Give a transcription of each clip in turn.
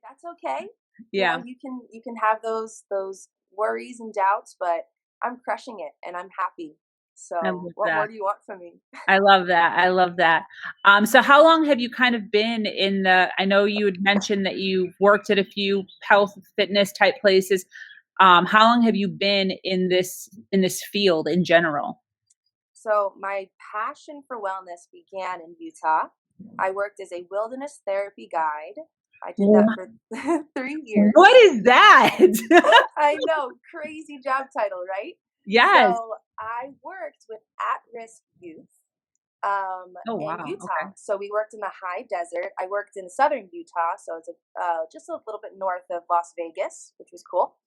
That's okay. Yeah. You can have those worries and doubts, but I'm crushing it and I'm happy. I So love what more that. do you want from me? I love that. I love that. So how long have you kind of been in I know you had mentioned that you worked at a few health fitness type places. How long have you been in this field in general? So my passion for wellness began in Utah. I worked as a wilderness therapy guide. I did that for 3 years. What is that? I know, crazy job title, right? Yes. So I worked with at-risk youth Oh, in wow. Utah. Okay. So we worked in the high desert. I worked in southern Utah, so it's just a little bit north of Las Vegas, which was cool.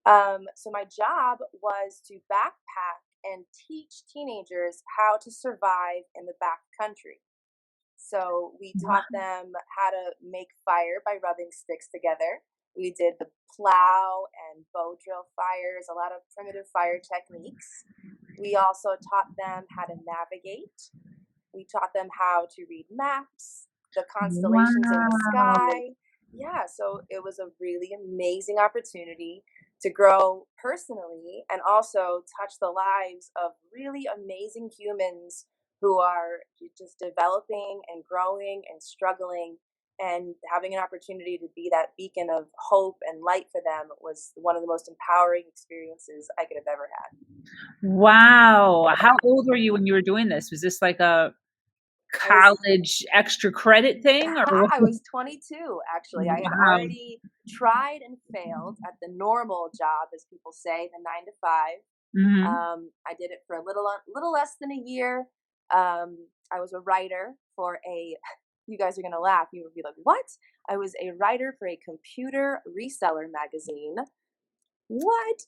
So my job was to backpack and teach teenagers how to survive in the backcountry. So we Wow. taught them how to make fire by rubbing sticks together. We did the plow and bow drill fires, a lot of primitive fire techniques. We also taught them how to navigate. We taught them how to read maps, the constellations in the Wow. sky. Yeah, so it was a really amazing opportunity to grow personally and also touch the lives of really amazing humans who are just developing and growing and struggling, and having an opportunity to be that beacon of hope and light for them was one of the most empowering experiences I could have ever had. Wow. How old were you when you were doing this? Was this like a I was college extra credit thing or what? I was 22 actually. I had Wow. already tried and failed at the normal job, as people say, the 9 to 5. Mhm. I did it for a little less than a year. I was a writer for a. You guys are gonna laugh. You would be like, "What?" I was a writer for a computer reseller magazine. What?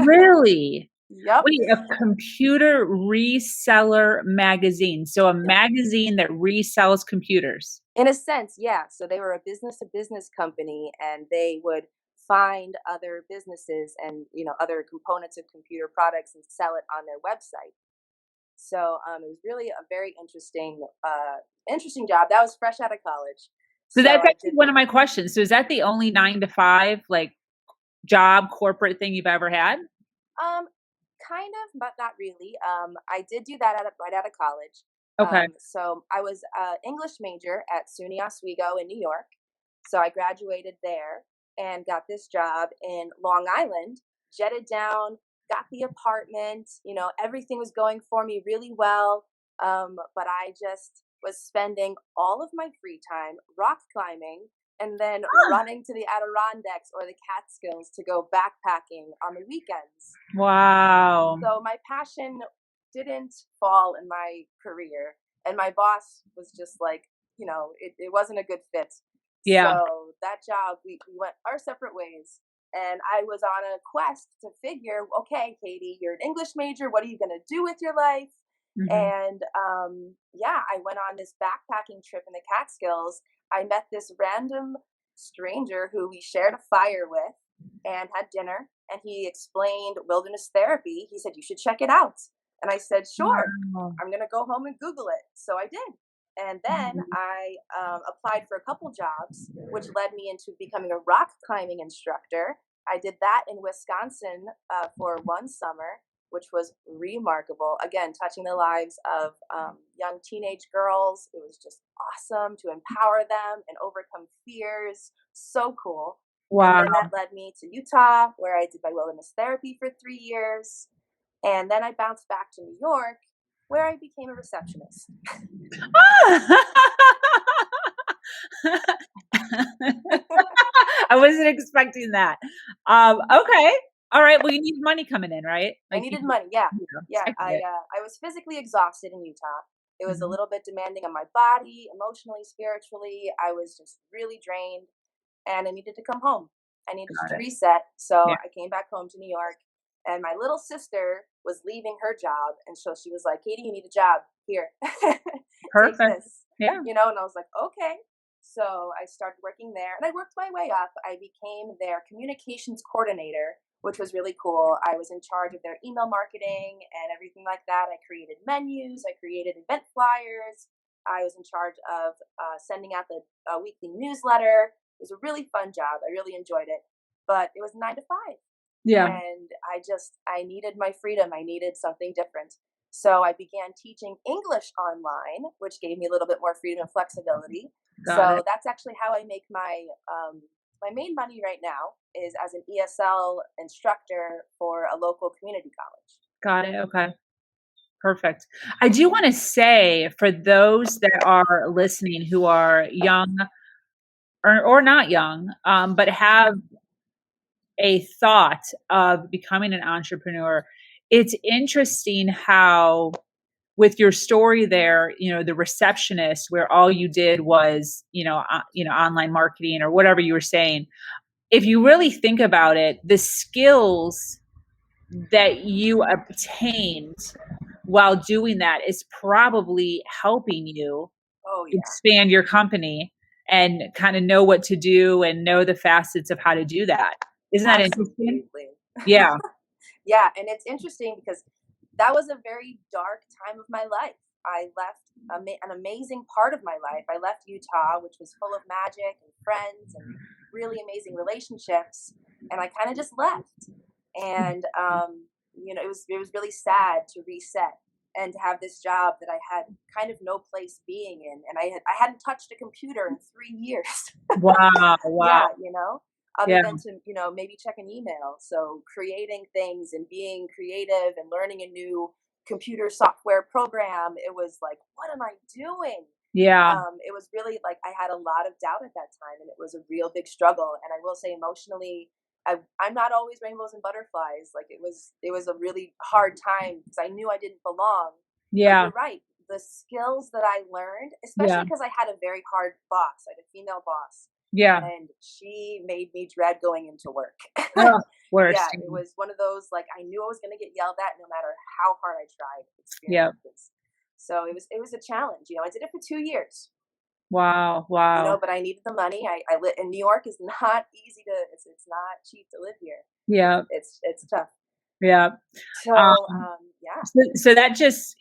Really? Yep. Wait, a computer reseller magazine. So a magazine that resells computers. In a sense, yeah. So they were a business to business company, and they would find other businesses and other components of computer products and sell it on their website. So it was really a very interesting job. That was fresh out of college. So So that's I actually did one of my questions. So is that the only 9 to 5 like job corporate thing you've ever had? um kind of, but not really. I did do that right out of college. Okay. So I was an English major at SUNY Oswego in New York. So I graduated there and got this job in Long Island, jetted down, got the apartment, everything was going for me really well. But I just was spending all of my free time rock climbing and then running to the Adirondacks or the Catskills to go backpacking on the weekends. Wow. So my passion didn't fall in my career, and my boss was just like, it wasn't a good fit. Yeah. So that job, we went our separate ways. And I was on a quest to figure, okay, Katie, you're an English major. What are you going to do with your life? Mhm. And yeah, I went on this backpacking trip in the Catskills. I met this random stranger who we shared a fire with and had dinner. And he explained wilderness therapy. He said, "You should check it out." And I said, "Sure, Wow. I'm going to go home and Google it." So I did. And then Mhm. I applied for a couple jobs, which led me into becoming a rock climbing instructor. I did that in Wisconsin for one summer, which was remarkable. Again, touching the lives of young teenage girls. It was just awesome to empower them and overcome fears. So cool. And Wow. then that led me to Utah, where I did my wilderness therapy for 3 years. And then I bounced back to New York, where I became a receptionist. I wasn't expecting that. Okay. All right. Well, you need money coming in, right? I Like you needed money. Yeah, yeah, yeah. I get it. I was physically exhausted in Utah. It was a Mhm. little bit demanding on my body, emotionally, spiritually. I was just really drained, and I needed to come home. I needed Got to it. reset. So Yeah. I came back home to New York, and my little sister was leaving her job, and so she was like, "Katie, you need a job. Here, take Perfect. this." Yeah. And I was like, "Okay." So I started working there, and I worked my way up. I became their communications coordinator, which was really cool. I was in charge of their email marketing and everything like that. I created menus, I created event flyers. I was in charge of sending out the weekly newsletter, It was a really fun job. I really enjoyed it, but it was 9 to 5. Yeah. And I needed my freedom. I needed something different. So I began teaching English online, which gave me a little bit more freedom and flexibility. Got So it. that's actually how I make my main money right now is as an ESL instructor for a local community college. Got it. Okay. Perfect. I do want to say for those that are listening who are young or not young, but have a thought of becoming an entrepreneur, it's interesting how with your story there, the receptionist where all you did was, online marketing or whatever you were saying. If you really think about it, the skills that you obtained while doing that is probably helping you Oh yeah, expand your company and kind of know what to do and know the facets of how to do that. Isn't that interesting? absolutely. Yeah. Yeah, and it's interesting because that was a very dark time of my life. I left an amazing part of my life. I left Utah, which was full of magic and friends and really amazing relationships, and I kind of just left. And it was really sad to reset and to have this job that I had kind of no place being in, and I hadn't touched a computer in 3 years. Wow. Yeah, Wow. other Yeah. than to, maybe check an email. So creating things and being creative and learning a new computer software program, it was like, what am I doing? Yeah. It was really like I had a lot of doubt at that time, and it was a real big struggle. And I will say, emotionally, I'm not always rainbows and butterflies. Like it was a really hard time because I knew I didn't belong. But Yeah. you're right. The skills that I learned, Yeah. especially because I had a very hard boss, I had a female boss, Yeah. and she made me dread going into work. Oh, worst. Yeah, it was one of those, like, I knew I was going to get yelled at no matter how hard I tried Yeah. experiences. So it was a challenge. I did it for 2 years. Wow. Wow. But I needed the money. I live in New York is not easy to it's not cheap to live here. Yeah. It's tough. Yeah. So Um, yeah. so that just,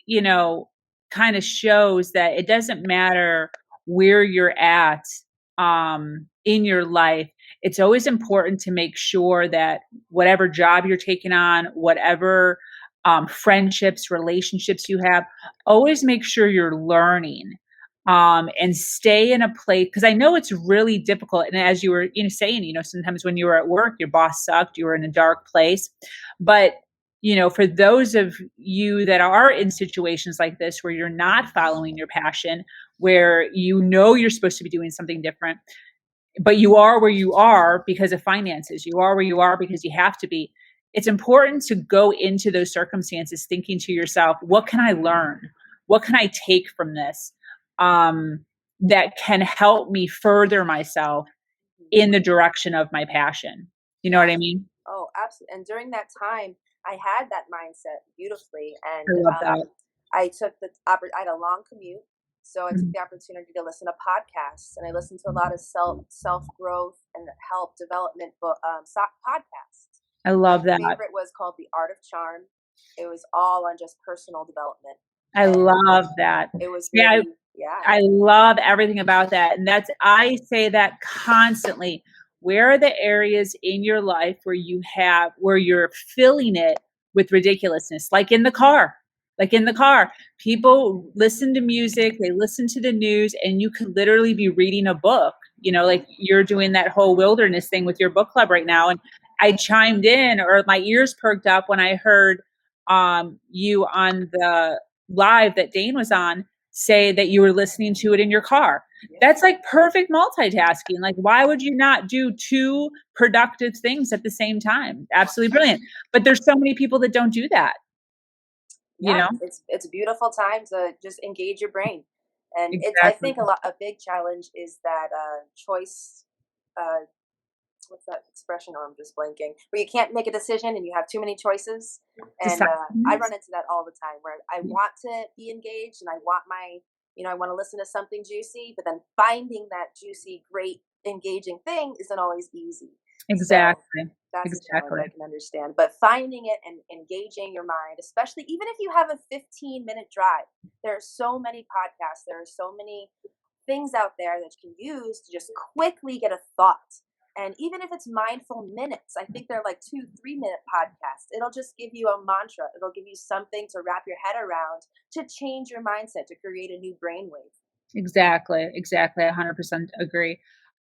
kind of shows that it doesn't matter where you're at in your life. It's always important to make sure that whatever job you're taking on, whatever friendships, relationships you have, always make sure you're learning and stay in a place. Because I know it's really difficult. And as you were saying, sometimes when you were at work, your boss sucked, you were in a dark place. But for those of you that are in situations like this where you're not following your passion, where you're supposed to be doing something different, but you are where you are because of finances, you are where you are because you have to be. It's important to go into those circumstances thinking to yourself, what can I learn? What can I take from this that can help me further myself in the direction of my passion? You know what Yeah. I mean? Oh, absolutely. And during that time, I had that mindset beautifully, I and love that. I took I had a long commute, so I took Mhm. the opportunity to listen to podcasts, and I listened to a lot of self growth and help development podcasts. I My love that. favorite was called The Art of Charm. It was all on just personal development, I and love that. it was Yeah, really, yeah. I love everything about that. And I say that constantly. Where are the areas in your life where you're filling it with ridiculousness? Like in the car. Like in the car. People listen to music, they listen to the news, and you could literally be reading a book, like you're doing that whole wilderness thing with your book club right now. And I chimed in, or my ears perked up when I heard you on the live that Dane was on say that you were listening to it in your car. That's like perfect multitasking. Like, why would you not do two productive things at the same time? Absolutely brilliant. But there's so many people that don't do that, you Yeah, know? it's a beautiful time to just engage your brain, and I Exactly. think a big challenge is that choice. Uh, what's that expression? Oh, I'm just blanking. Where you can't make a decision and you have too many choices, and I Decisiveness. run into that all the time. Where I want to be engaged and I want I want to listen to something juicy, but then finding that juicy, great, engaging thing isn't always easy. So Exactly. that's a challenge Exactly. I can understand. But finding it and engaging your mind, especially even if you have a 15-minute drive, there are so many podcasts, there are so many things out there that you can use to just quickly get a thought. And even if it's mindful minutes, I think they're like 2, 3 minute podcasts. It'll just give you a mantra. It'll give you something to wrap your head around to change your mindset, to create a new brainwave. Exactly. Exactly. I 100% agree.